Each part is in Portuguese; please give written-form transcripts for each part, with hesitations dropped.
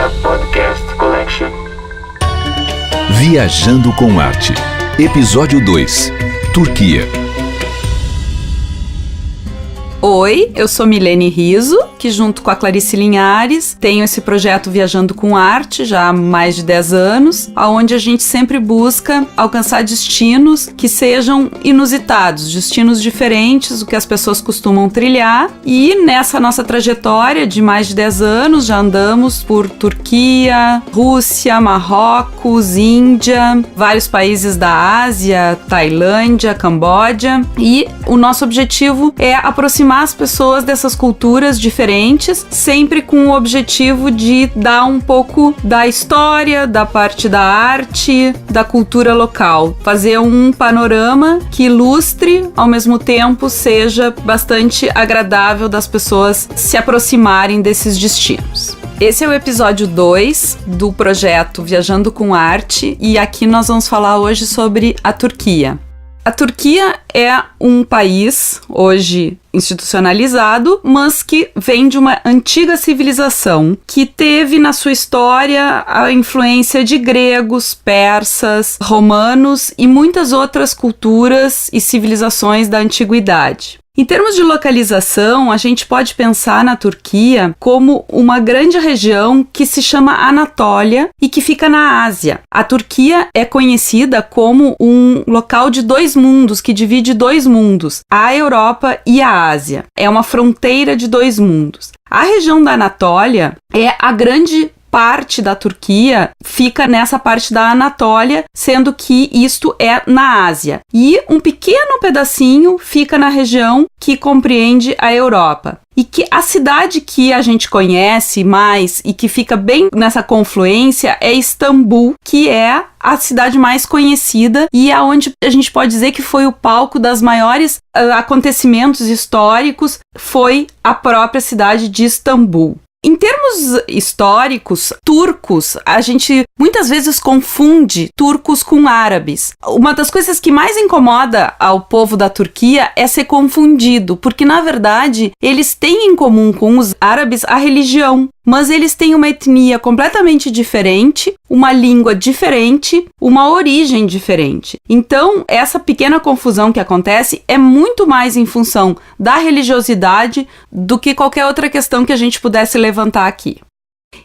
Media Podcast Collection. Viajando com Arte. Episódio 2. Turquia. Oi, eu sou Milene Riso, que junto com a Clarice Linhares tenho esse projeto Viajando com Arte já há mais de 10 anos, onde a gente sempre busca alcançar destinos que sejam inusitados, destinos diferentes do que as pessoas costumam trilhar. E nessa nossa trajetória de mais de 10 anos já andamos por Turquia, Rússia, Marrocos, Índia, vários países da Ásia, Tailândia, Camboja, e o nosso objetivo é aproximar as pessoas dessas culturas diferentes, sempre com o objetivo de dar um pouco da história, da parte da arte, da cultura local. Fazer um panorama que ilustre, ao mesmo tempo seja bastante agradável das pessoas se aproximarem desses destinos. Esse é o episódio 2 do projeto Viajando com Arte e aqui nós vamos falar hoje sobre a Turquia. A Turquia é um país, hoje institucionalizado, mas que vem de uma antiga civilização que teve na sua história a influência de gregos, persas, romanos e muitas outras culturas e civilizações da antiguidade. Em termos de localização, a gente pode pensar na Turquia como uma grande região que se chama Anatólia e que fica na Ásia. A Turquia é conhecida como um local de dois mundos, que divide dois mundos, a Europa e a Ásia. É uma fronteira de dois mundos. A região da Anatólia é a grande parte da Turquia, fica nessa parte da Anatólia, sendo que isto é na Ásia. E um pequeno pedacinho fica na região que compreende a Europa. E que a cidade que a gente conhece mais e que fica bem nessa confluência é Istambul, que é a cidade mais conhecida e aonde a gente pode dizer que foi o palco das maiores acontecimentos históricos, foi a própria cidade de Istambul. Em termos históricos, turcos, a gente muitas vezes confunde turcos com árabes. Uma das coisas que mais incomoda ao povo da Turquia é ser confundido, porque na verdade eles têm em comum com os árabes a religião, mas eles têm uma etnia completamente diferente, uma língua diferente, uma origem diferente. Então, essa pequena confusão que acontece é muito mais em função da religiosidade do que qualquer outra questão que a gente pudesse levantar aqui.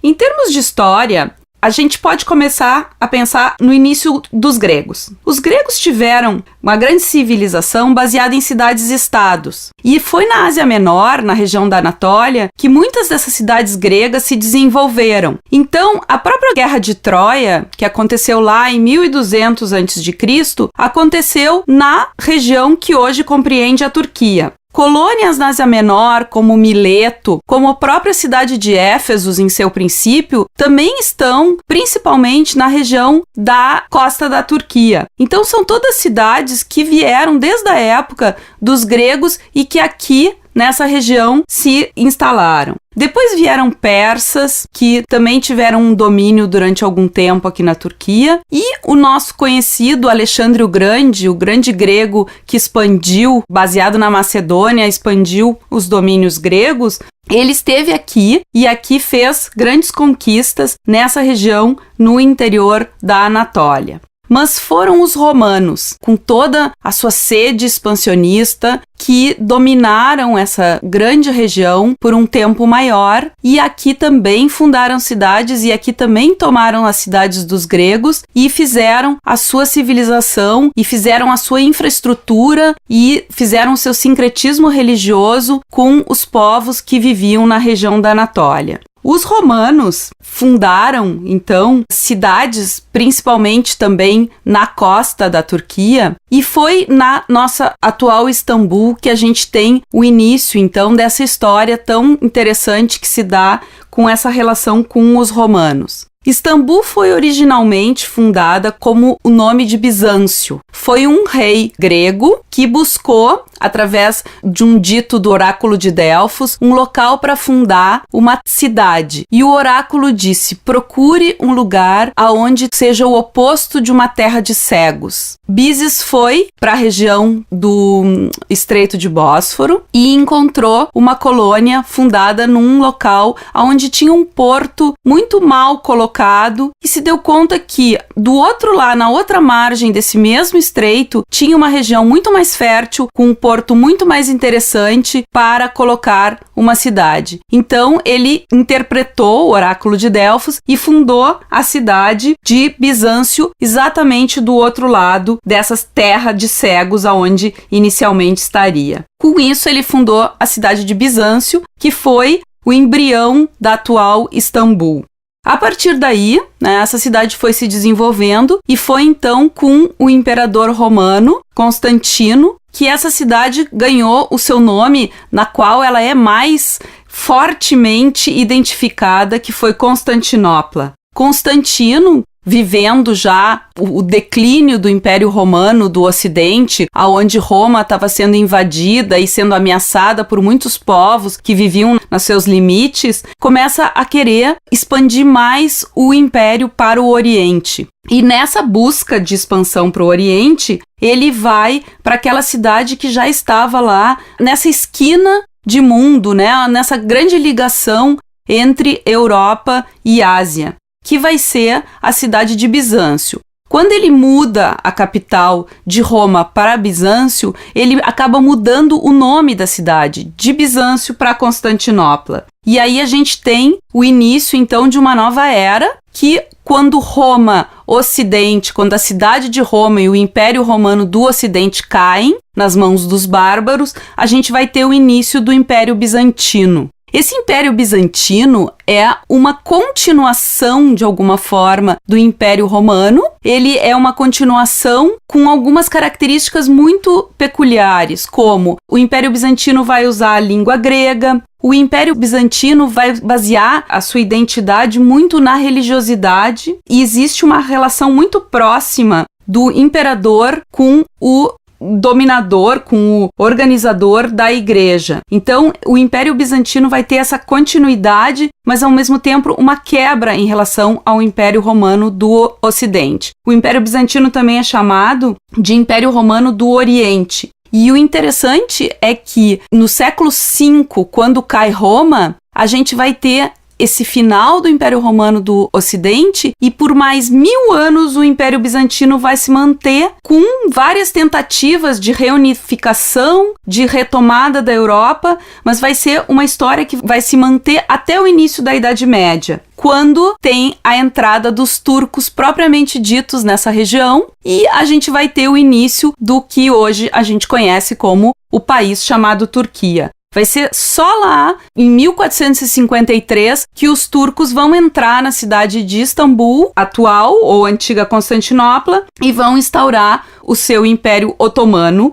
Em termos de história, a gente pode começar a pensar no início dos gregos. Os gregos tiveram uma grande civilização baseada em cidades-estados. E foi na Ásia Menor, na região da Anatólia, que muitas dessas cidades gregas se desenvolveram. Então, a própria Guerra de Troia, que aconteceu lá em 1200 a.C., aconteceu na região que hoje compreende a Turquia. Colônias na Ásia Menor, como Mileto, como a própria cidade de Éfeso em seu princípio, também estão principalmente na região da costa da Turquia. Então são todas cidades que vieram desde a época dos gregos e que aqui nessa região se instalaram. Depois vieram persas, que também tiveram um domínio durante algum tempo aqui na Turquia, e o nosso conhecido Alexandre o grande grego que expandiu, baseado na Macedônia, expandiu os domínios gregos. Ele esteve aqui e aqui fez grandes conquistas nessa região no interior da Anatólia. Mas foram os romanos, com toda a sua sede expansionista, que dominaram essa grande região por um tempo maior e aqui também fundaram cidades e aqui também tomaram as cidades dos gregos e fizeram a sua civilização e fizeram a sua infraestrutura e fizeram o seu sincretismo religioso com os povos que viviam na região da Anatólia. Os romanos fundaram, então, cidades, principalmente também na costa da Turquia, e foi na nossa atual Istambul que a gente tem o início, então, dessa história tão interessante que se dá com essa relação com os romanos. Istambul foi originalmente fundada como o nome de Bizâncio. Foi um rei grego que buscou através de um dito do oráculo de Delfos, um local para fundar uma cidade. E o oráculo disse: procure um lugar aonde seja o oposto de uma terra de cegos. Byzes foi para a região do Estreito de Bósforo e encontrou uma colônia fundada num local onde tinha um porto muito mal colocado e se deu conta que do outro lado, na outra margem desse mesmo estreito, tinha uma região muito mais fértil, com um porto muito mais interessante para colocar uma cidade. Então ele interpretou o oráculo de Delfos e fundou a cidade de Bizâncio exatamente do outro lado dessas terras de cegos aonde inicialmente estaria. Com isso ele fundou a cidade de Bizâncio, que foi o embrião da atual Istambul. A partir daí, essa cidade foi se desenvolvendo e foi então com o imperador romano, Constantino, que essa cidade ganhou o seu nome, na qual ela é mais fortemente identificada, que foi Constantinopla. Constantino, vivendo já o declínio do Império Romano do Ocidente, aonde Roma estava sendo invadida e sendo ameaçada por muitos povos que viviam nos seus limites, começa a querer expandir mais o Império para o Oriente. E nessa busca de expansão para o Oriente, ele vai para aquela cidade que já estava lá, nessa esquina de mundo, nessa grande ligação entre Europa e Ásia, que vai ser a cidade de Bizâncio. Quando ele muda a capital de Roma para Bizâncio, ele acaba mudando o nome da cidade, de Bizâncio para Constantinopla. E aí a gente tem o início, então, de uma nova era, que quando Roma Ocidente, quando a cidade de Roma e o Império Romano do Ocidente caem nas mãos dos bárbaros, a gente vai ter o início do Império Bizantino. Esse Império Bizantino é uma continuação, de alguma forma, do Império Romano. Ele é uma continuação com algumas características muito peculiares, como o Império Bizantino vai usar a língua grega, o Império Bizantino vai basear a sua identidade muito na religiosidade e existe uma relação muito próxima do imperador com o dominador, com o organizador da igreja. Então, o Império Bizantino vai ter essa continuidade, mas ao mesmo tempo uma quebra em relação ao Império Romano do Ocidente. O Império Bizantino também é chamado de Império Romano do Oriente. E o interessante é que no século V, quando cai Roma, a gente vai ter esse final do Império Romano do Ocidente e por mais 1000 anos o Império Bizantino vai se manter com várias tentativas de reunificação, de retomada da Europa, mas vai ser uma história que vai se manter até o início da Idade Média, quando tem a entrada dos turcos propriamente ditos nessa região e a gente vai ter o início do que hoje a gente conhece como o país chamado Turquia. Vai ser só lá, em 1453, que os turcos vão entrar na cidade de Istambul, atual ou antiga Constantinopla, e vão instaurar o seu Império Otomano,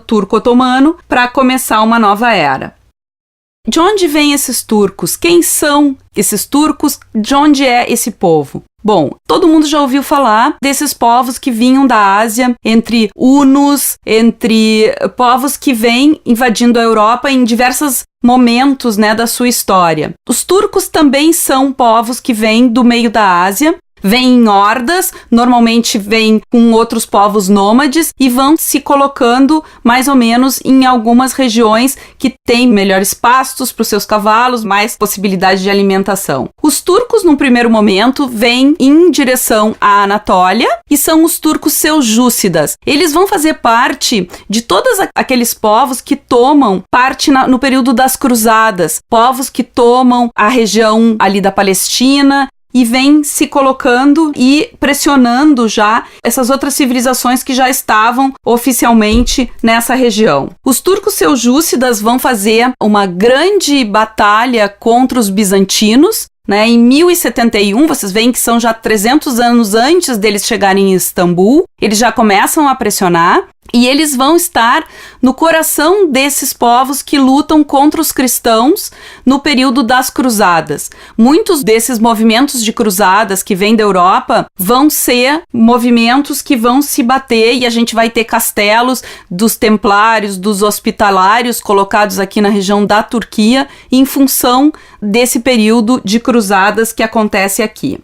turco-otomano, para começar uma nova era. De onde vêm esses turcos? Quem são esses turcos? De onde é esse povo? Bom, todo mundo já ouviu falar desses povos que vinham da Ásia, entre hunos, entre povos que vêm invadindo a Europa em diversos momentos, da sua história. Os turcos também são povos que vêm do meio da Ásia, vêm em hordas, normalmente vêm com outros povos nômades e vão se colocando mais ou menos em algumas regiões que têm melhores pastos para os seus cavalos, mais possibilidade de alimentação. Os turcos, num primeiro momento, vêm em direção à Anatólia e são os turcos seljúcidas. Eles vão fazer parte de todos aqueles povos que tomam parte no período das cruzadas, povos que tomam a região ali da Palestina e vem se colocando e pressionando já essas outras civilizações que já estavam oficialmente nessa região. Os turcos seljúcidas vão fazer uma grande batalha contra os bizantinos, em 1071, vocês veem que são já 300 anos antes deles chegarem em Istambul, eles já começam a pressionar E eles vão estar no coração desses povos que lutam contra os cristãos no período das cruzadas. Muitos desses movimentos de cruzadas que vêm da Europa vão ser movimentos que vão se bater, e a gente vai ter castelos dos templários, dos hospitalários colocados aqui na região da Turquia em função desse período de cruzadas que acontece aqui.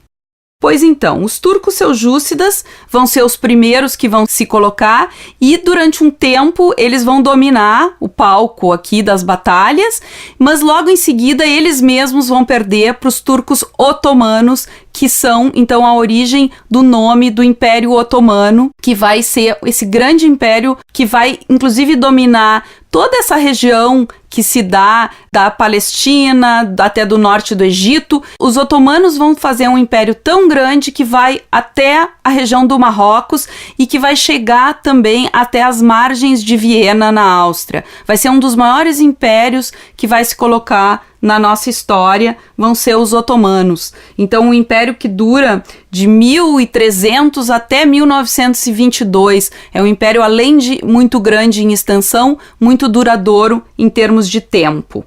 Pois então, os turcos seljúcidas vão ser os primeiros que vão se colocar, e durante um tempo eles vão dominar o palco aqui das batalhas, mas logo em seguida eles mesmos vão perder para os turcos otomanos, que são então a origem do nome do Império Otomano, que vai ser esse grande império que vai inclusive dominar toda essa região que se dá da Palestina, até do norte do Egito. Os otomanos vão fazer um império tão grande que vai até a região do Marrocos e que vai chegar também até as margens de Viena, na Áustria. Vai ser um dos maiores impérios que vai se colocar na nossa história, vão ser os otomanos. Então, um império que dura de 1300 até 1922. É um império, além de muito grande em extensão, muito duradouro em termos de tempo.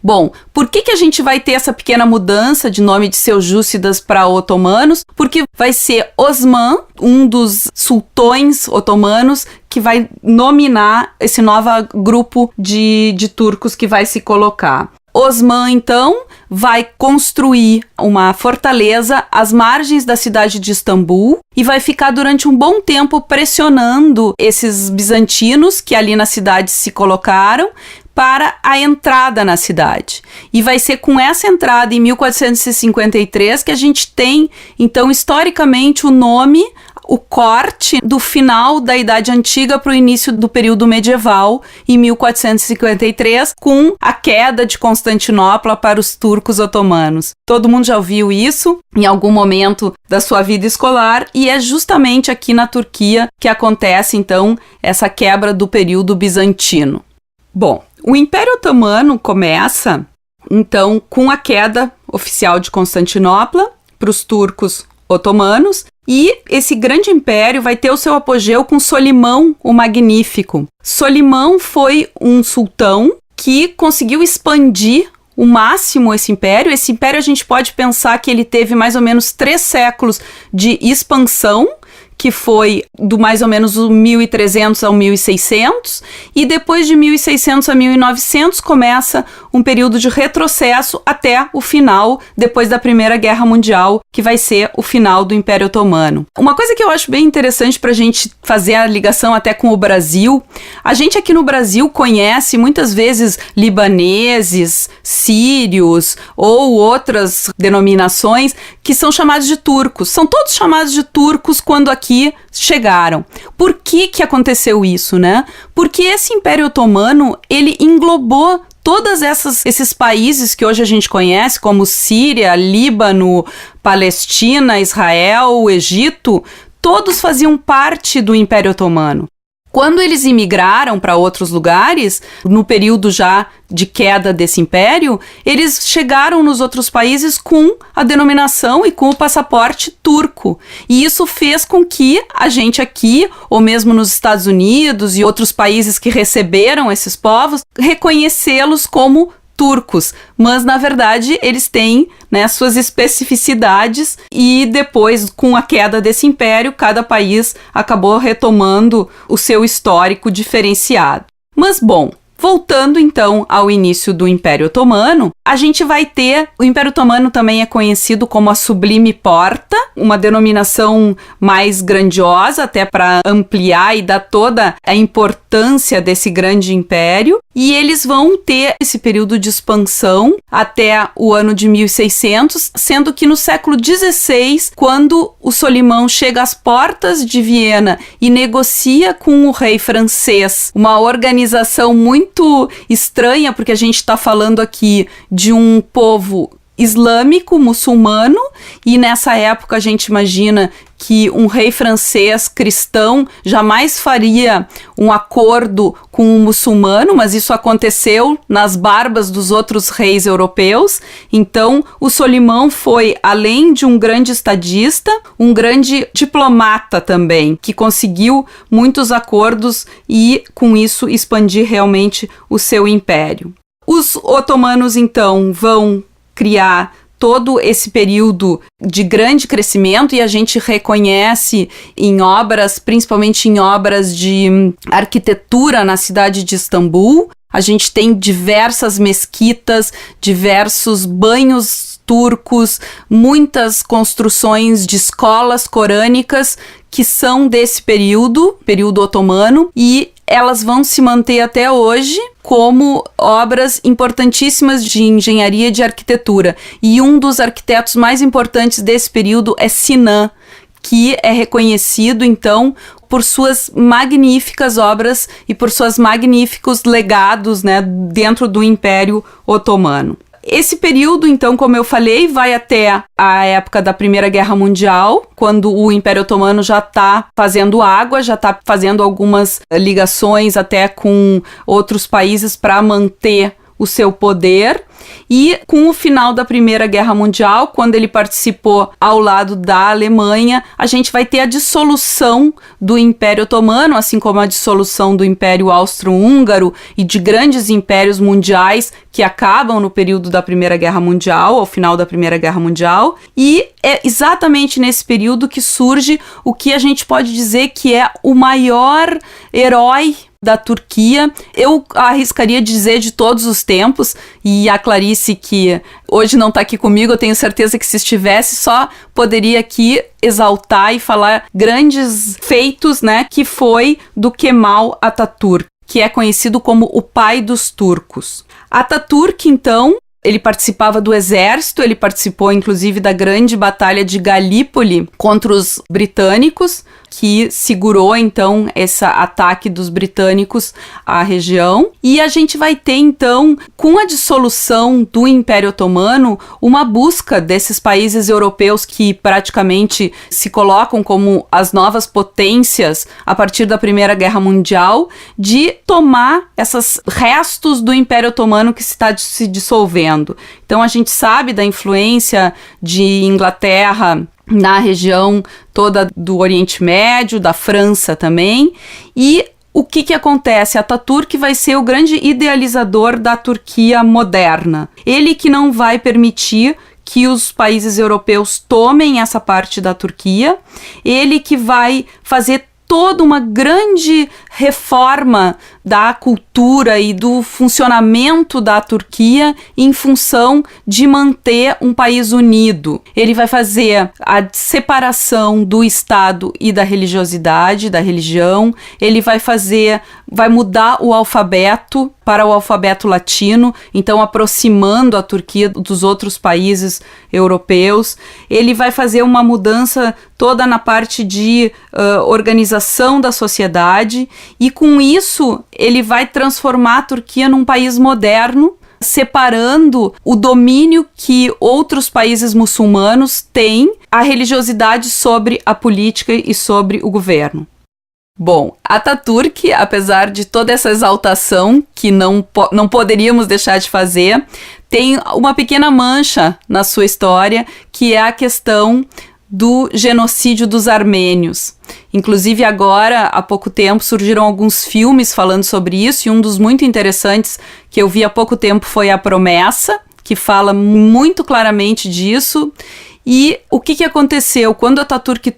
Bom, por que a gente vai ter essa pequena mudança de nome de seljúcidas para otomanos? Porque vai ser Osman, um dos sultões otomanos, que vai nominar esse novo grupo de turcos que vai se colocar. Osman, então, vai construir uma fortaleza às margens da cidade de Istambul e vai ficar durante um bom tempo pressionando esses bizantinos que ali na cidade se colocaram para a entrada na cidade. E vai ser com essa entrada em 1453 que a gente tem, então, historicamente, o nome, o corte do final da Idade Antiga para o início do período medieval, em 1453, com a queda de Constantinopla para os turcos otomanos. Todo mundo já ouviu isso em algum momento da sua vida escolar, e é justamente aqui na Turquia que acontece, então, essa quebra do período bizantino. Bom, o Império Otomano começa, então, com a queda oficial de Constantinopla para os turcos otomanos, e esse grande império vai ter o seu apogeu com Solimão o Magnífico. Solimão foi um sultão que conseguiu expandir o máximo esse império. Esse império a gente pode pensar que ele teve mais ou menos 3 séculos de expansão, que foi do mais ou menos o 1300 ao 1600, e depois de 1600 a 1900 começa um período de retrocesso até o final, depois da Primeira Guerra Mundial, que vai ser o final do Império Otomano. Uma coisa que eu acho bem interessante para a gente fazer a ligação até com o Brasil, a gente aqui no Brasil conhece muitas vezes libaneses, sírios ou outras denominações que são chamados de turcos. São todos chamados de turcos quando aqui chegaram. Por que aconteceu isso, né? Porque esse Império Otomano, ele englobou todos esses países que hoje a gente conhece, como Síria, Líbano, Palestina, Israel, Egito, todos faziam parte do Império Otomano. Quando eles imigraram para outros lugares, no período já de queda desse império, eles chegaram nos outros países com a denominação e com o passaporte turco. E isso fez com que a gente aqui, ou mesmo nos Estados Unidos e outros países que receberam esses povos, reconhecê-los como turcos, mas na verdade eles têm, né, suas especificidades, e depois, com a queda desse império, cada país acabou retomando o seu histórico diferenciado. Mas bom, voltando então ao início do Império Otomano, a gente vai ter, o Império Otomano também é conhecido como a Sublime Porta, uma denominação mais grandiosa, até para ampliar e dar toda a importância desse grande império, e eles vão ter esse período de expansão até o ano de 1600, sendo que no século XVI, quando o Solimão chega às portas de Viena e negocia com o rei francês, uma organização muito estranha, porque a gente está falando aqui de um povo islâmico, muçulmano, e nessa época a gente imagina que um rei francês cristão jamais faria um acordo com um muçulmano, mas isso aconteceu nas barbas dos outros reis europeus. Então, o Solimão foi, além de um grande estadista, um grande diplomata também, que conseguiu muitos acordos e, com isso, expandir realmente o seu império. Os otomanos, então, vão criar todo esse período de grande crescimento e a gente reconhece em obras, principalmente em obras de arquitetura na cidade de Istambul. A gente tem diversas mesquitas, diversos banhos turcos, muitas construções de escolas corânicas que são desse período otomano, e elas vão se manter até hoje como obras importantíssimas de engenharia e de arquitetura. E um dos arquitetos mais importantes desse período é Sinan, que é reconhecido, então, por suas magníficas obras e por seus magníficos legados, né, dentro do Império Otomano. Esse período, então, como eu falei, vai até a época da Primeira Guerra Mundial, quando o Império Otomano já está fazendo água, já está fazendo algumas ligações até com outros países para manter o seu poder. E com o final da Primeira Guerra Mundial, quando ele participou ao lado da Alemanha, a gente vai ter a dissolução do Império Otomano, assim como a dissolução do Império Austro-Húngaro e de grandes impérios mundiais que acabam no período da Primeira Guerra Mundial, ao final da Primeira Guerra Mundial. E é exatamente nesse período que surge o que a gente pode dizer que é o maior herói da Turquia, eu arriscaria dizer de todos os tempos, e a Clarice, que hoje não está aqui comigo, eu tenho certeza que se estivesse, só poderia aqui exaltar e falar grandes feitos, né, que foi do Kemal Atatürk, que é conhecido como o pai dos turcos. Atatürk, então, ele participava do exército, ele participou inclusive da grande batalha de Galípoli contra os britânicos, que segurou então esse ataque dos britânicos à região. E a gente vai ter então, com a dissolução do Império Otomano, uma busca desses países europeus que praticamente se colocam como as novas potências a partir da Primeira Guerra Mundial, de tomar esses restos do Império Otomano que está se dissolvendo. Então a gente sabe da influência de Inglaterra na região toda do Oriente Médio, da França também. E o que acontece? Atatürk vai ser o grande idealizador da Turquia moderna. Ele que não vai permitir que os países europeus tomem essa parte da Turquia, ele que vai fazer toda uma grande reforma da cultura e do funcionamento da Turquia em função de manter um país unido. Ele vai fazer a separação do Estado e da religiosidade, da religião. Ele vai mudar o alfabeto para o alfabeto latino, então aproximando a Turquia dos outros países europeus. Ele vai fazer uma mudança toda na parte de organização da sociedade, e com isso ele vai transformar a Turquia num país moderno, separando o domínio que outros países muçulmanos têm, a religiosidade sobre a política e sobre o governo. Bom, Atatürk, apesar de toda essa exaltação que não poderíamos deixar de fazer, tem uma pequena mancha na sua história, que é a questão do genocídio dos armênios. Inclusive agora, há pouco tempo, surgiram alguns filmes falando sobre isso, e um dos muito interessantes que eu vi há pouco tempo foi A Promessa, que fala muito claramente disso. E o que aconteceu? Quando Atatürk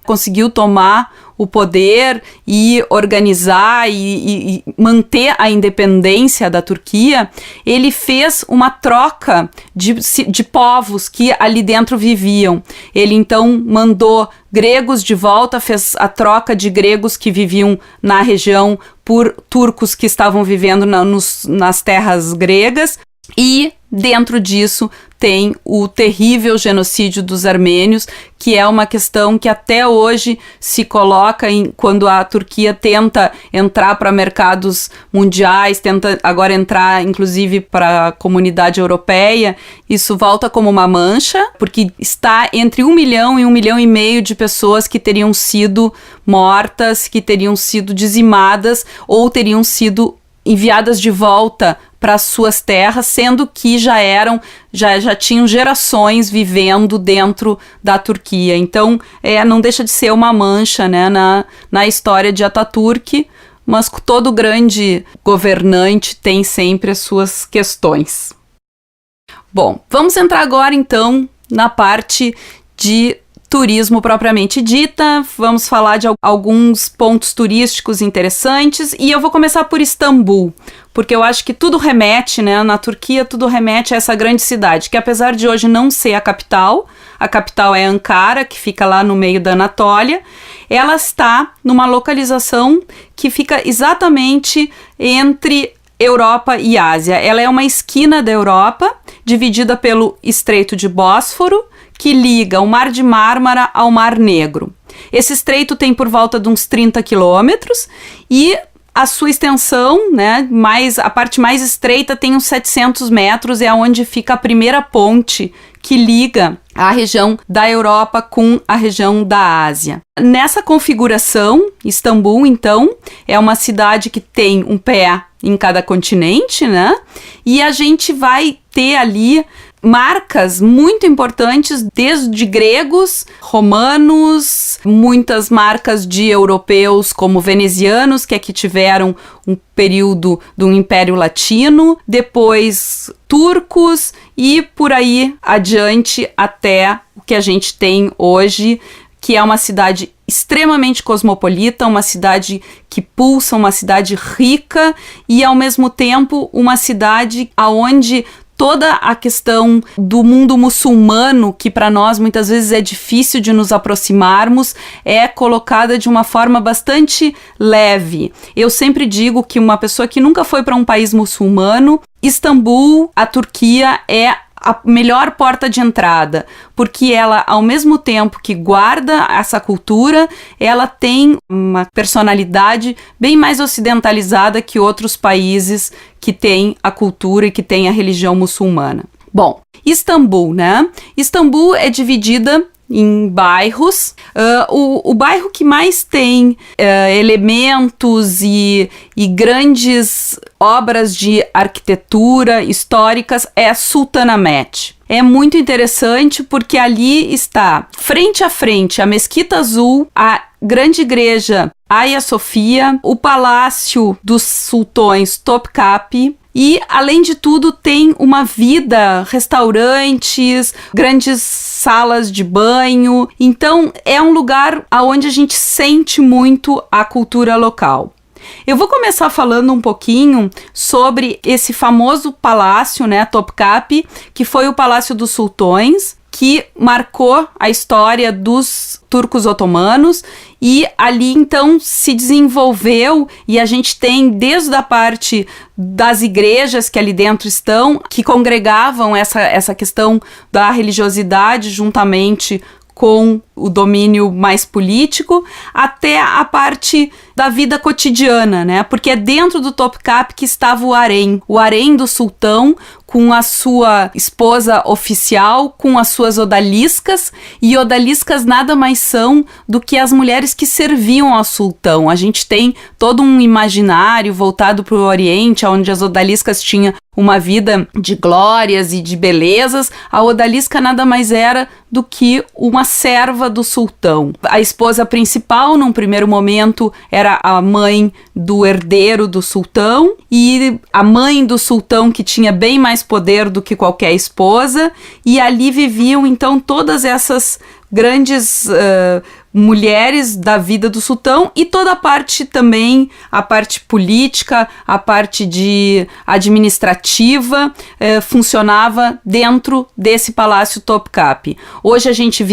conseguiu tomar o poder e organizar e manter a independência da Turquia, ele fez uma troca de povos que ali dentro viviam. Ele então mandou gregos de volta, fez a troca de gregos que viviam na região por turcos que estavam vivendo nas terras gregas, e dentro disso tem o terrível genocídio dos armênios, que é uma questão que até hoje se coloca quando a Turquia tenta entrar para mercados mundiais, tenta agora entrar inclusive para a comunidade europeia. Isso volta como uma mancha, porque está entre 1 milhão e 1,5 milhão de pessoas que teriam sido mortas, que teriam sido dizimadas ou teriam sido enviadas de volta para suas terras, sendo que já tinham gerações vivendo dentro da Turquia. Então, não deixa de ser uma mancha, né, na história de Atatürk, mas todo grande governante tem sempre as suas questões. Bom, vamos entrar agora, então, na parte de turismo propriamente dita. Vamos falar de alguns pontos turísticos interessantes e eu vou começar por Istambul, porque eu acho que tudo remete, né, na Turquia, tudo remete a essa grande cidade, que apesar de hoje não ser a capital é Ankara, que fica lá no meio da Anatólia. Ela está numa localização que fica exatamente entre Europa e Ásia. Ela é uma esquina da Europa, dividida pelo Estreito de Bósforo, que liga o Mar de Mármara ao Mar Negro. Esse estreito tem por volta de uns 30 quilômetros e a sua extensão, né, a parte mais estreita tem uns 700 metros, é onde fica a primeira ponte que liga a região da Europa com a região da Ásia. Nessa configuração, Istambul, então, é uma cidade que tem um pé em cada continente, né? E a gente vai ter ali marcas muito importantes, desde gregos, romanos, muitas marcas de europeus como venezianos, que aqui tiveram um período do Império Latino, depois turcos e por aí adiante até o que a gente tem hoje, que é uma cidade extremamente cosmopolita, uma cidade que pulsa, uma cidade rica e ao mesmo tempo uma cidade onde toda a questão do mundo muçulmano, que para nós muitas vezes é difícil de nos aproximarmos, é colocada de uma forma bastante leve. Eu sempre digo que uma pessoa que nunca foi para um país muçulmano, Istambul, a Turquia, é a melhor porta de entrada, porque ela, ao mesmo tempo que guarda essa cultura, ela tem uma personalidade bem mais ocidentalizada que outros países que têm a cultura e que têm a religião muçulmana. Bom, Istambul, né? Istambul é dividida em bairros. O bairro que mais tem elementos e grandes obras de arquitetura históricas é Sultanahmet. É muito interessante porque ali está, frente a frente, a Mesquita Azul, a grande igreja Hagia Sophia, o Palácio dos Sultões Topkapi. E, além de tudo, tem uma vida, restaurantes, grandes salas de banho. Então, é um lugar onde a gente sente muito a cultura local. Eu vou começar falando um pouquinho sobre esse famoso palácio, né, Topkapi, que foi o Palácio dos Sultões, que marcou a história dos turcos otomanos, e ali então se desenvolveu, e a gente tem desde a parte das igrejas que ali dentro estão, que congregavam essa questão da religiosidade juntamente com o domínio mais político, até a parte da vida cotidiana, né? Porque é dentro do Topkapi que estava o harém do sultão, com a sua esposa oficial, com as suas odaliscas, e odaliscas nada mais são do que as mulheres que serviam ao sultão. A gente tem todo um imaginário voltado para o Oriente, onde as odaliscas tinham uma vida de glórias e de belezas. A odalisca nada mais era do que uma serva do sultão. A esposa principal, num primeiro momento, era a mãe do herdeiro do sultão, e a mãe do sultão, que tinha bem mais poder do que qualquer esposa, e ali viviam então todas essas grandes mulheres da vida do sultão e toda a parte também, a parte política, a parte de administrativa, funcionava dentro desse Palácio Topkapi. Hoje a gente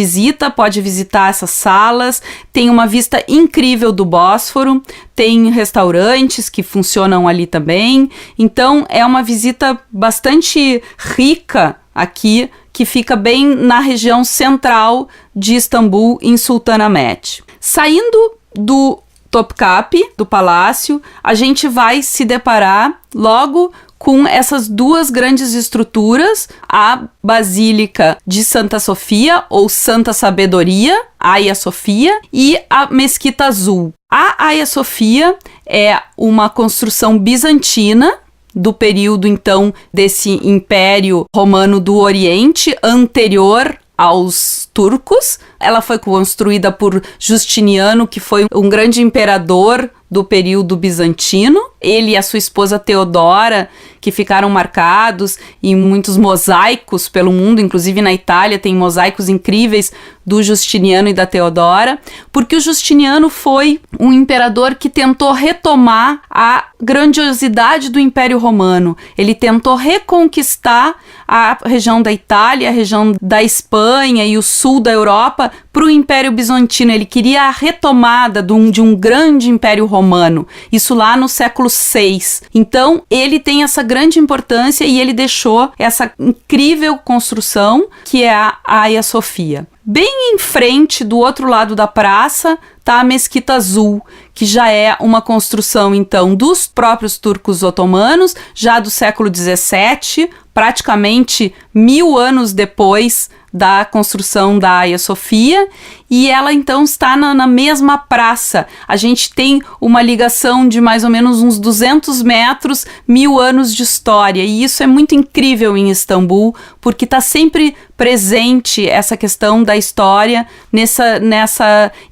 pode visitar essas salas, tem uma vista incrível do Bósforo, tem restaurantes que funcionam ali também, então é uma visita bastante rica aqui, que fica bem na região central de Istambul, em Sultanahmet. Saindo do Topkapi, do palácio, a gente vai se deparar logo com essas duas grandes estruturas, a Basílica de Santa Sofia, ou Santa Sabedoria, Hagia Sophia, e a Mesquita Azul. A Hagia Sophia é uma construção bizantina, do período, então, desse Império Romano do Oriente, anterior aos turcos. Ela foi construída por Justiniano, que foi um grande imperador do período bizantino. Ele e a sua esposa Teodora, que ficaram marcados em muitos mosaicos pelo mundo, inclusive na Itália tem mosaicos incríveis do Justiniano e da Teodora, porque o Justiniano foi um imperador que tentou retomar a grandiosidade do Império Romano. Ele tentou reconquistar a região da Itália, a região da Espanha e o sul da Europa para o Império Bizantino. Ele queria a retomada de um grande Império Romano, isso lá no século VI. Então, ele tem essa grande importância e ele deixou essa incrível construção que é a Hagia Sophia. Bem em frente, do outro lado da praça, está a Mesquita Azul, que já é uma construção, então, dos próprios turcos otomanos, já do século XVII, praticamente 1000 anos depois da construção da Hagia Sophia, e ela então está na mesma praça. A gente tem uma ligação de mais ou menos uns 200 metros, 1000 anos de história, e isso é muito incrível em Istambul, porque está sempre presente essa questão da história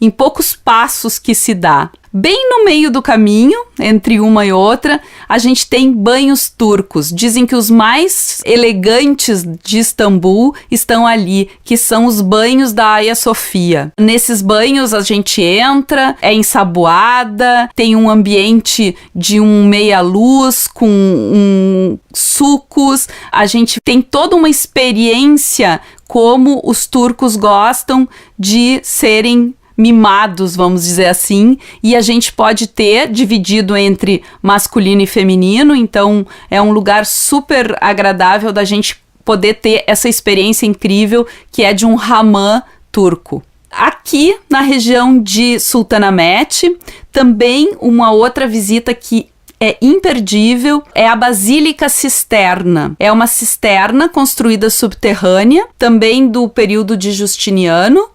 em poucos passos que se dá. Bem no meio do caminho, entre uma e outra, a gente tem banhos turcos. Dizem que os mais elegantes de Istambul estão ali, que são os banhos da Hagia Sophia. Nesses banhos a gente entra, é ensaboada, tem um ambiente de meia-luz com sucos. A gente tem toda uma experiência como os turcos gostam de serem mimados, vamos dizer assim, e a gente pode ter dividido entre masculino e feminino, então é um lugar super agradável da gente poder ter essa experiência incrível que é de um hamam turco. Aqui na região de Sultanahmet, também uma outra visita que é imperdível, é a Basílica Cisterna. É uma cisterna construída subterrânea, também do período de Justiniano,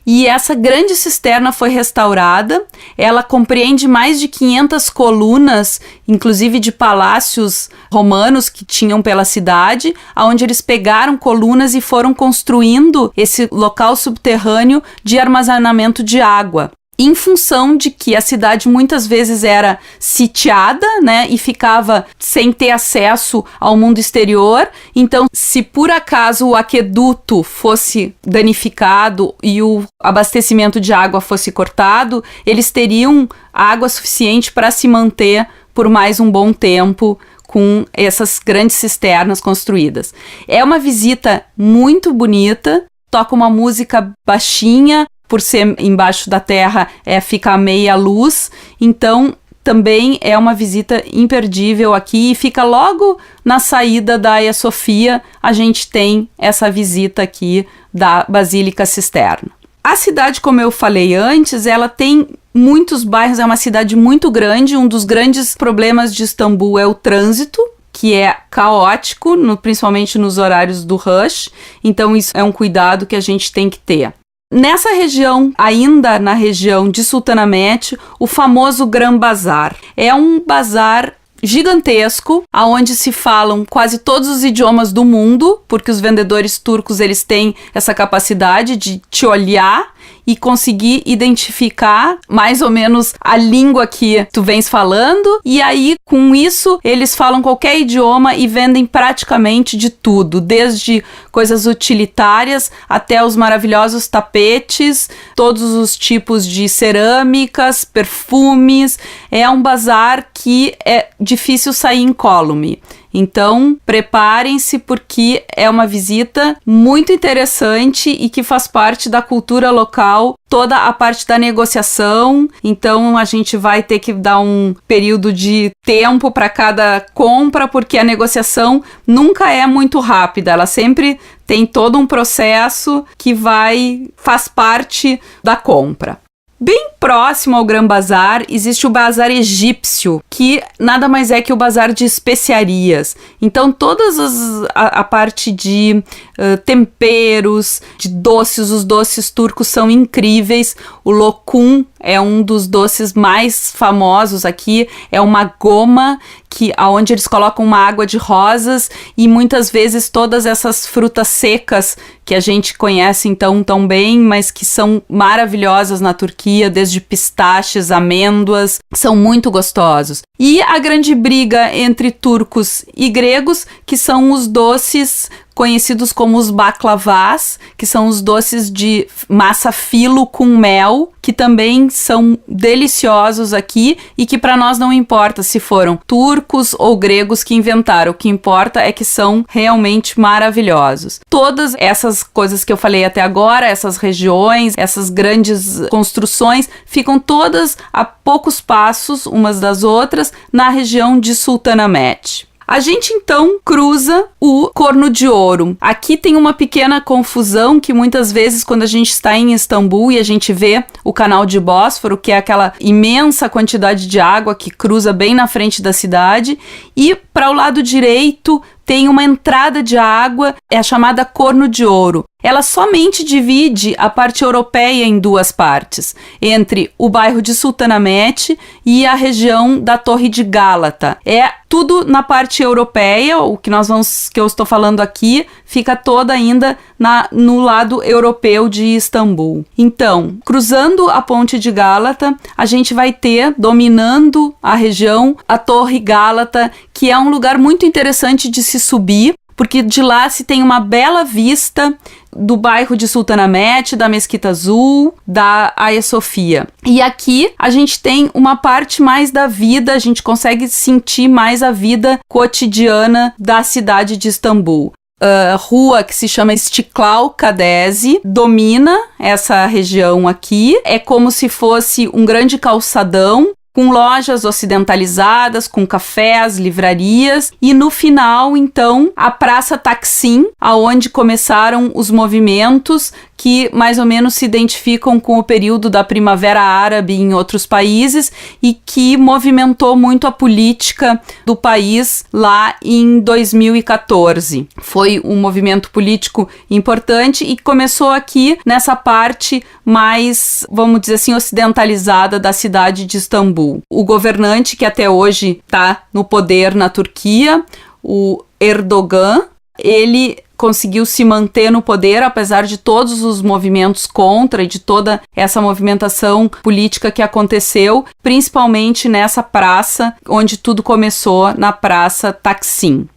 e essa grande cisterna foi restaurada. Ela compreende mais de 500 colunas, inclusive de palácios romanos que tinham pela cidade, onde eles pegaram colunas e foram construindo esse local subterrâneo de armazenamento de água. Em função de que a cidade muitas vezes era sitiada, né, e ficava sem ter acesso ao mundo exterior. Então, se por acaso o aqueduto fosse danificado e o abastecimento de água fosse cortado, eles teriam água suficiente para se manter por mais um bom tempo com essas grandes cisternas construídas. É uma visita muito bonita, toca uma música baixinha, por ser embaixo da terra, fica a meia luz, então também é uma visita imperdível aqui, e fica logo na saída da Hagia Sophia, a gente tem essa visita aqui da Basílica Cisterna. A cidade, como eu falei antes, ela tem muitos bairros, é uma cidade muito grande. Um dos grandes problemas de Istambul é o trânsito, que é caótico, principalmente nos horários do rush, então isso é um cuidado que a gente tem que ter. Nessa região, ainda na região de Sultanahmet, o famoso Gran Bazar. É um bazar gigantesco, onde se falam quase todos os idiomas do mundo, porque os vendedores turcos eles têm essa capacidade de te olhar e conseguir identificar mais ou menos a língua que tu vens falando, e aí com isso eles falam qualquer idioma e vendem praticamente de tudo, desde coisas utilitárias até os maravilhosos tapetes, todos os tipos de cerâmicas, perfumes. É um bazar que é difícil sair incólume. Então, preparem-se porque é uma visita muito interessante e que faz parte da cultura local, toda a parte da negociação. Então, a gente vai ter que dar um período de tempo para cada compra, porque a negociação nunca é muito rápida, ela sempre tem todo um processo que faz parte da compra. Bem próximo ao Gran Bazar existe o Bazar Egípcio, que nada mais é que o bazar de especiarias. Então todas a parte de temperos, de doces, os doces turcos são incríveis. O lokum é um dos doces mais famosos aqui, é uma goma onde eles colocam uma água de rosas e muitas vezes todas essas frutas secas que a gente conhece então tão bem, mas que são maravilhosas na Turquia, desde pistaches, amêndoas, são muito gostosos. E a grande briga entre turcos e gregos, que são os doces conhecidos como os baklavas, que são os doces de massa filo com mel, que também são deliciosos aqui e que para nós não importa se foram turcos ou gregos que inventaram, o que importa é que são realmente maravilhosos. Todas essas coisas que eu falei até agora, essas regiões, essas grandes construções, ficam todas a poucos passos umas das outras na região de Sultanahmet. A gente então cruza o Corno de Ouro. Aqui tem uma pequena confusão que muitas vezes quando a gente está em Istambul e a gente vê o canal de Bósforo, que é aquela imensa quantidade de água que cruza bem na frente da cidade, e para o lado direito tem uma entrada de água, é a chamada Corno de Ouro. Ela somente divide a parte europeia em duas partes, entre o bairro de Sultanahmet e a região da Torre de Gálata. É tudo na parte europeia, o que eu estou falando aqui, fica toda ainda no lado europeu de Istambul. Então, cruzando a ponte de Gálata, a gente vai ter, dominando a região, a Torre Gálata, que é um lugar muito interessante de se subir, porque de lá se tem uma bela vista do bairro de Sultanahmet, da Mesquita Azul, da Hagia Sofia. E aqui a gente tem uma parte mais da vida, a gente consegue sentir mais a vida cotidiana da cidade de Istambul. Rua que se chama Istiklal Caddesi domina essa região aqui, é como se fosse um grande calçadão, com lojas ocidentalizadas, com cafés, livrarias, e no final, então, a Praça Taksim, aonde começaram os movimentos que mais ou menos se identificam com o período da Primavera Árabe em outros países e que movimentou muito a política do país lá em 2014. Foi um movimento político importante e começou aqui nessa parte mais, vamos dizer assim, ocidentalizada da cidade de Istambul. O governante que até hoje está no poder na Turquia, o Erdogan, ele conseguiu se manter no poder apesar de todos os movimentos contra e de toda essa movimentação política que aconteceu, principalmente nessa praça onde tudo começou, na Praça Taksim.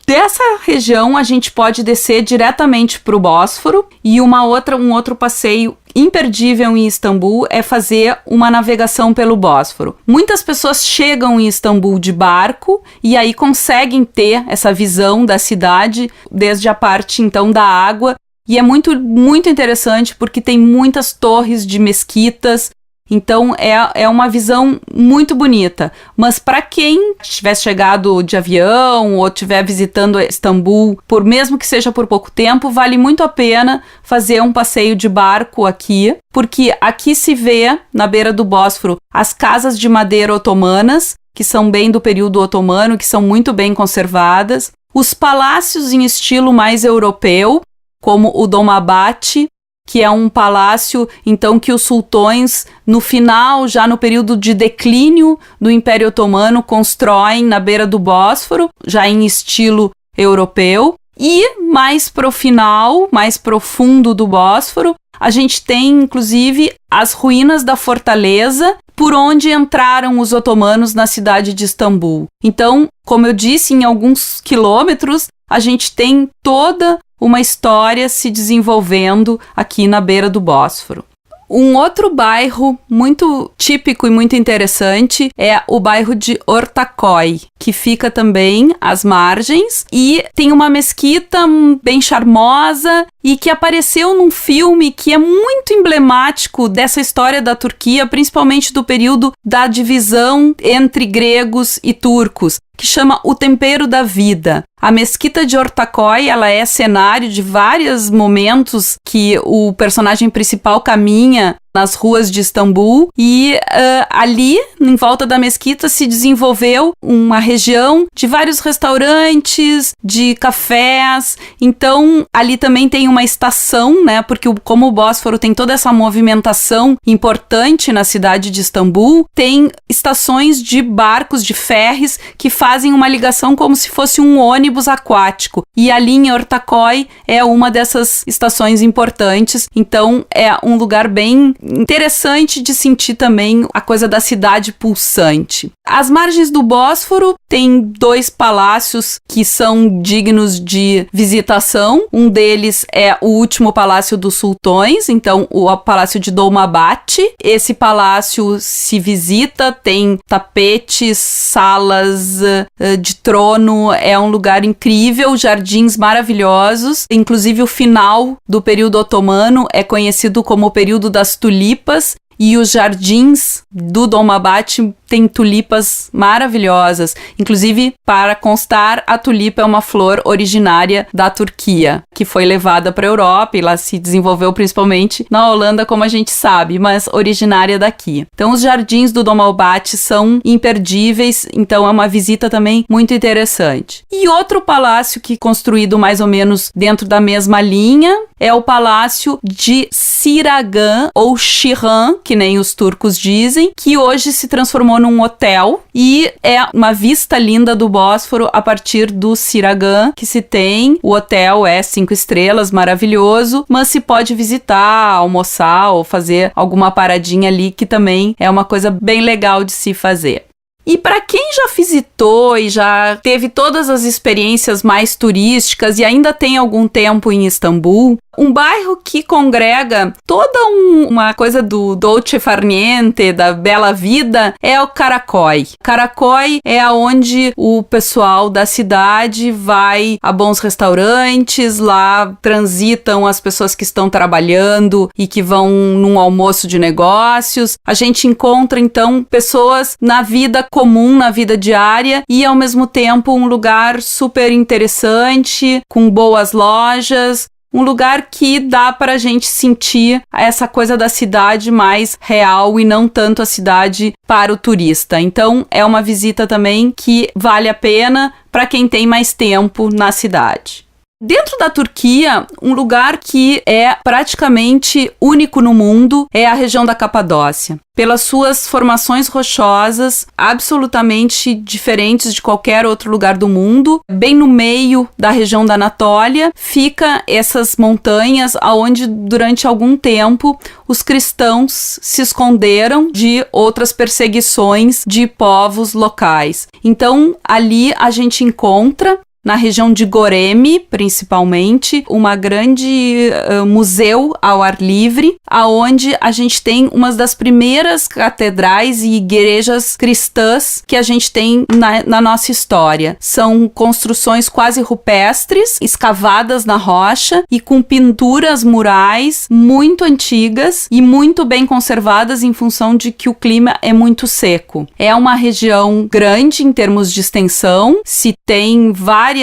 Dessa região a gente pode descer diretamente para o Bósforo e um outro passeio imperdível em Istambul é fazer uma navegação pelo Bósforo. Muitas pessoas chegam em Istambul de barco e aí conseguem ter essa visão da cidade desde a parte então da água, e é muito, muito interessante porque tem muitas torres de mesquitas. Então é uma visão muito bonita, mas para quem tivesse chegado de avião ou estiver visitando Istambul, mesmo que seja por pouco tempo, vale muito a pena fazer um passeio de barco aqui, porque aqui se vê, na beira do Bósforo, as casas de madeira otomanas, que são bem do período otomano, que são muito bem conservadas, os palácios em estilo mais europeu, como o Dolmabahçe, que é um palácio, então, que os sultões, no final, já no período de declínio do Império Otomano, constroem na beira do Bósforo, já em estilo europeu. E mais pro final, mais profundo do Bósforo, A gente tem, inclusive, as ruínas da fortaleza por onde entraram os otomanos na cidade de Istambul. Então, como eu disse, em alguns quilômetros, a gente tem toda uma história se desenvolvendo aqui na beira do Bósforo. Um outro bairro muito típico e muito interessante é o bairro de Ortaköy, que fica também às margens e tem uma mesquita bem charmosa e que apareceu num filme que é muito emblemático dessa história da Turquia, principalmente do período da divisão entre gregos e turcos, que chama O Tempero da Vida. A mesquita de Ortaköy, ela é cenário de vários momentos que o personagem principal caminha nas ruas de Istambul e ali, em volta da mesquita, se desenvolveu uma região de vários restaurantes, de cafés. Então, ali também tem uma estação, né? Porque como o Bósforo tem toda essa movimentação importante na cidade de Istambul, tem estações de barcos, de ferries, que fazem uma ligação como se fosse um ônibus aquático. E ali em Ortaköy é uma dessas estações importantes. Então, é um lugar bem interessante de sentir também a coisa da cidade pulsante. Às margens do Bósforo tem 2 palácios que são dignos de visitação. Um deles é o último palácio dos sultões, então o palácio de Dolmabahçe. Esse palácio se visita, tem tapetes, salas de trono, é um lugar incrível, jardins maravilhosos. Inclusive o final do período otomano é conhecido como o período das tulipas, e os jardins do Dolmabahçe têm tulipas maravilhosas. Inclusive, para constar, a tulipa é uma flor originária da Turquia, que foi levada para a Europa e lá se desenvolveu principalmente na Holanda, como a gente sabe, mas originária daqui. Então, os jardins do Dolmabahçe são imperdíveis, então é uma visita também muito interessante. E outro palácio que construído mais ou menos dentro da mesma linha é o Palácio de Çırağan, ou Çırağan, que nem os turcos dizem, que hoje se transformou num hotel e é uma vista linda do Bósforo a partir do Çırağan que se tem. O hotel é 5 estrelas, maravilhoso, mas se pode visitar, almoçar ou fazer alguma paradinha ali, que também é uma coisa bem legal de se fazer. E para quem já visitou e já teve todas as experiências mais turísticas e ainda tem algum tempo em Istambul, um bairro que congrega toda uma coisa do dolce far niente, da bela vida, é o Karaköy. Karaköy é onde o pessoal da cidade vai a bons restaurantes, lá transitam as pessoas que estão trabalhando e que vão num almoço de negócios. A gente encontra, então, pessoas na vida comum, na vida diária, e ao mesmo tempo um lugar super interessante, com boas lojas, um lugar que dá para a gente sentir essa coisa da cidade mais real e não tanto a cidade para o turista. Então, é uma visita também que vale a pena para quem tem mais tempo na cidade. Dentro da Turquia, um lugar que é praticamente único no mundo é a região da Capadócia. Pelas suas formações rochosas, absolutamente diferentes de qualquer outro lugar do mundo, bem no meio da região da Anatólia, fica essas montanhas onde durante algum tempo os cristãos se esconderam de outras perseguições de povos locais. Então, ali a gente encontra, na região de Göreme, principalmente, uma grande museu ao ar livre, aonde a gente tem uma das primeiras catedrais e igrejas cristãs que a gente tem na nossa história. São construções quase rupestres, escavadas na rocha e com pinturas murais muito antigas e muito bem conservadas em função de que o clima é muito seco. É uma região grande em termos de extensão, se tem várias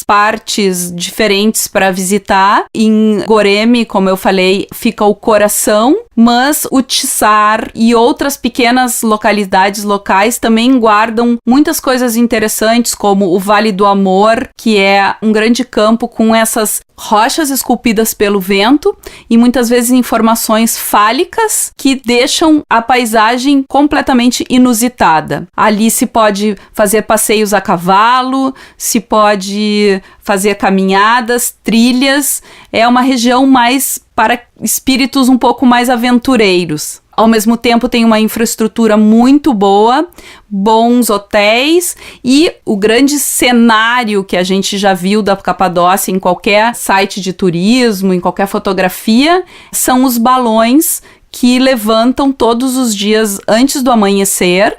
partes diferentes para visitar. Em Göreme, como eu falei, fica o coração, mas o Çisar e outras pequenas localidades locais também guardam muitas coisas interessantes, como o Vale do Amor, que é um grande campo com essas rochas esculpidas pelo vento e muitas vezes em formações fálicas que deixam a paisagem completamente inusitada. Ali se pode fazer passeios a cavalo, se pode fazer caminhadas, trilhas. É uma região mais para espíritos um pouco mais aventureiros. Ao mesmo tempo tem uma infraestrutura muito boa, bons hotéis e o grande cenário que a gente já viu da Capadócia em qualquer site de turismo, em qualquer fotografia, são os balões que levantam todos os dias antes do amanhecer.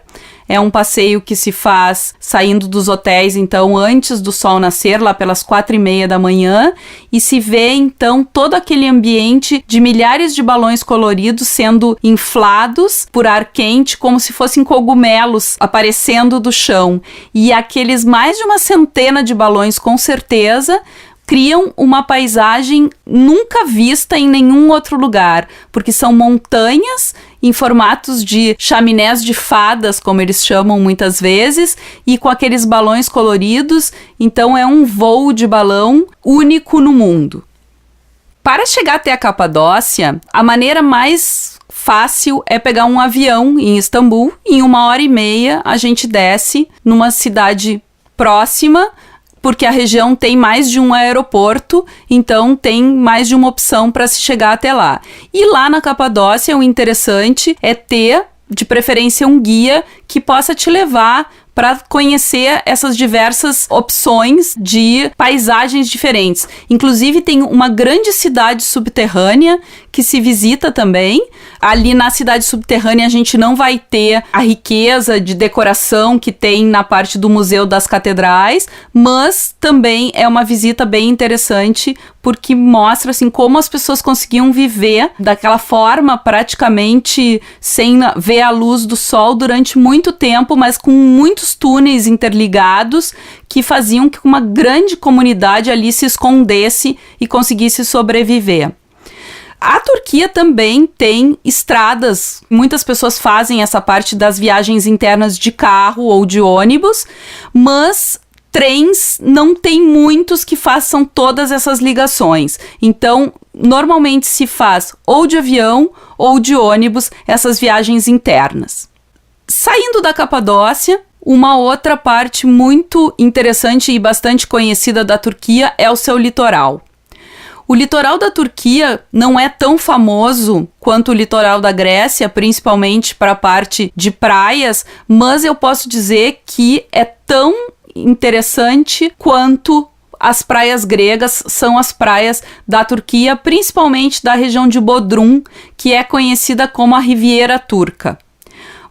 É um passeio que se faz saindo dos hotéis, então, antes do sol nascer, lá pelas 4:30 da manhã, e se vê, então, todo aquele ambiente de milhares de balões coloridos sendo inflados por ar quente, como se fossem cogumelos aparecendo do chão. E aqueles mais de uma centena de balões, com certeza, criam uma paisagem nunca vista em nenhum outro lugar, porque são montanhas em formatos de chaminés de fadas, como eles chamam muitas vezes, e com aqueles balões coloridos, então é um voo de balão único no mundo. Para chegar até a Capadócia, a maneira mais fácil é pegar um avião em Istambul, e em 1h30 a gente desce numa cidade próxima, porque a região tem mais de um aeroporto, então tem mais de uma opção para se chegar até lá. E lá na Capadócia, o interessante é ter, de preferência, um guia que possa te levar para conhecer essas diversas opções de paisagens diferentes. Inclusive, tem uma grande cidade subterrânea que se visita também. Ali na cidade subterrânea a gente não vai ter a riqueza de decoração que tem na parte do Museu das Catedrais, mas também é uma visita bem interessante porque mostra assim como as pessoas conseguiam viver daquela forma praticamente sem ver a luz do sol durante muito tempo, mas com muitos túneis interligados que faziam que uma grande comunidade ali se escondesse e conseguisse sobreviver. A Turquia também tem estradas, muitas pessoas fazem essa parte das viagens internas de carro ou de ônibus, mas trens não tem muitos que façam todas essas ligações. Então, normalmente se faz ou de avião ou de ônibus essas viagens internas. Saindo da Capadócia, uma outra parte muito interessante e bastante conhecida da Turquia é o seu litoral. O litoral da Turquia não é tão famoso quanto o litoral da Grécia, principalmente para a parte de praias, mas eu posso dizer que é tão interessante quanto as praias gregas são as praias da Turquia, principalmente da região de Bodrum, que é conhecida como a Riviera Turca.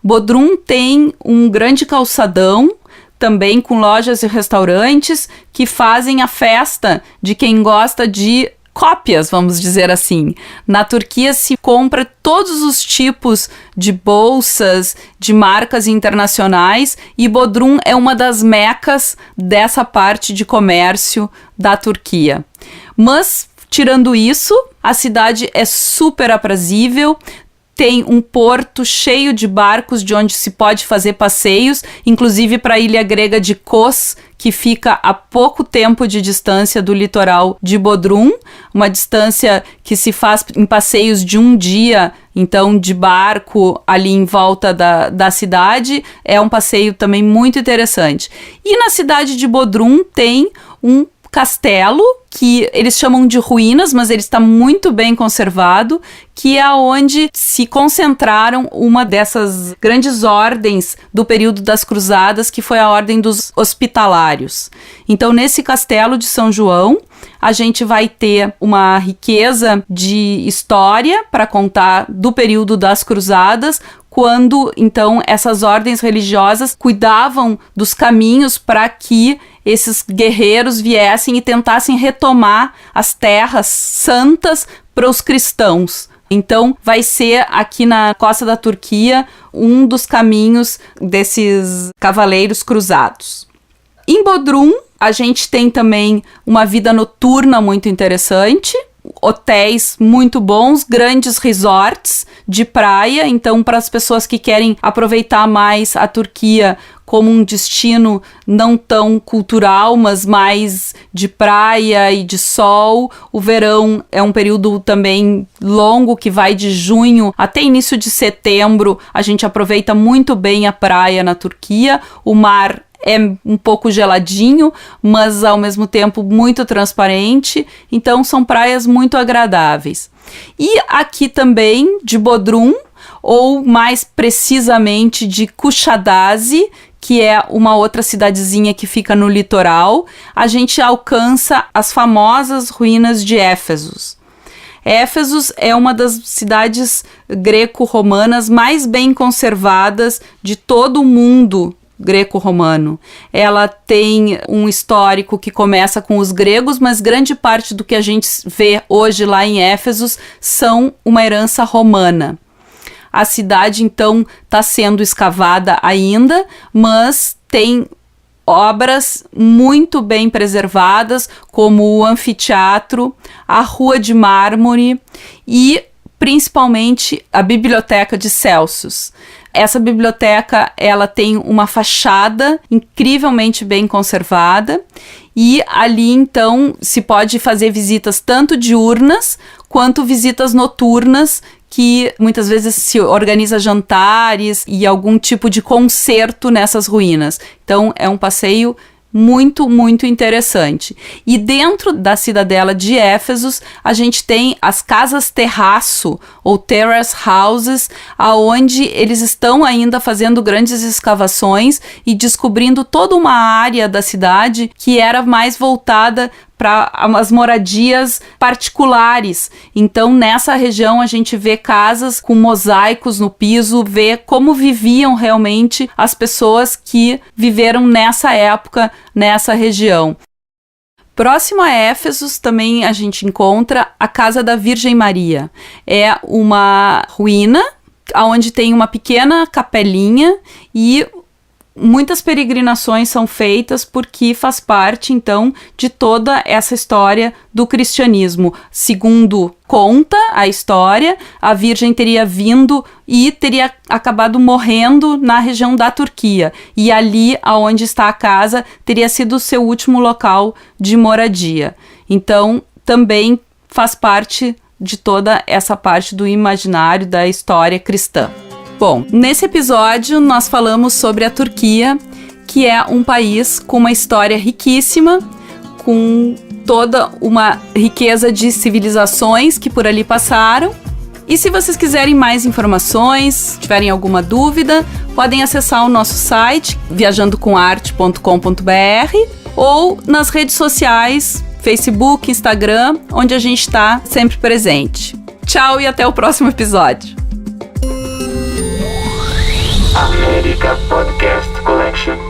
Bodrum tem um grande calçadão, também com lojas e restaurantes que fazem a festa de quem gosta de cópias, vamos dizer assim. Na Turquia se compra todos os tipos de bolsas de marcas internacionais e Bodrum é uma das mecas dessa parte de comércio da Turquia. Mas, tirando isso, a cidade é super aprazível, tem um porto cheio de barcos de onde se pode fazer passeios, inclusive para a ilha grega de Kos, que fica a pouco tempo de distância do litoral de Bodrum, uma distância que se faz em passeios de um dia, então de barco ali em volta da cidade, é um passeio também muito interessante. E na cidade de Bodrum tem um castelo, que eles chamam de ruínas, mas ele está muito bem conservado, que é onde se concentraram uma dessas grandes ordens do período das Cruzadas, que foi a Ordem dos Hospitalários. Então, nesse castelo de São João, a gente vai ter uma riqueza de história para contar do período das Cruzadas, quando, então, essas ordens religiosas cuidavam dos caminhos para que esses guerreiros viessem e tentassem retomar as terras santas para os cristãos. Então, vai ser aqui na costa da Turquia um dos caminhos desses cavaleiros cruzados. Em Bodrum, a gente tem também uma vida noturna muito interessante, hotéis muito bons, grandes resorts de praia, então para as pessoas que querem aproveitar mais a Turquia como um destino não tão cultural, mas mais de praia e de sol. O verão é um período também longo, que vai de junho até início de setembro. A gente aproveita muito bem a praia na Turquia. O mar é um pouco geladinho, mas ao mesmo tempo muito transparente, então são praias muito agradáveis. E aqui também de Bodrum, ou mais precisamente de Kuşadası, que é uma outra cidadezinha que fica no litoral, a gente alcança as famosas ruínas de Éfeso. Éfeso é uma das cidades greco-romanas mais bem conservadas de todo o mundo greco-romano. Ela tem um histórico que começa com os gregos, mas grande parte do que a gente vê hoje lá em Éfeso são uma herança romana. A cidade, então, está sendo escavada ainda, mas tem obras muito bem preservadas, como o anfiteatro, a Rua de Mármore e, principalmente, a Biblioteca de Celsus. Essa biblioteca, ela tem uma fachada incrivelmente bem conservada e ali, então, se pode fazer visitas tanto diurnas quanto visitas noturnas, que muitas vezes se organiza jantares e algum tipo de concerto nessas ruínas. Então, é um passeio muito, muito interessante. E dentro da cidadela de Éfeso, a gente tem as casas terraço, ou terrace houses, aonde eles estão ainda fazendo grandes escavações e descobrindo toda uma área da cidade que era mais voltada para as moradias particulares. Então, nessa região, a gente vê casas com mosaicos no piso, vê como viviam realmente as pessoas que viveram nessa época, nessa região. Próximo a Éfeso, também a gente encontra a Casa da Virgem Maria. É uma ruína onde tem uma pequena capelinha e muitas peregrinações são feitas porque faz parte, então, de toda essa história do cristianismo. Segundo conta a história, a Virgem teria vindo e teria acabado morrendo na região da Turquia. E ali, onde está a casa, teria sido o seu último local de moradia. Então, também faz parte de toda essa parte do imaginário da história cristã. Bom, nesse episódio nós falamos sobre a Turquia, que é um país com uma história riquíssima, com toda uma riqueza de civilizações que por ali passaram. E se vocês quiserem mais informações, tiverem alguma dúvida, podem acessar o nosso site viajandocomarte.com.br ou nas redes sociais, Facebook, Instagram, onde a gente está sempre presente. Tchau e até o próximo episódio. America Podcast Collection.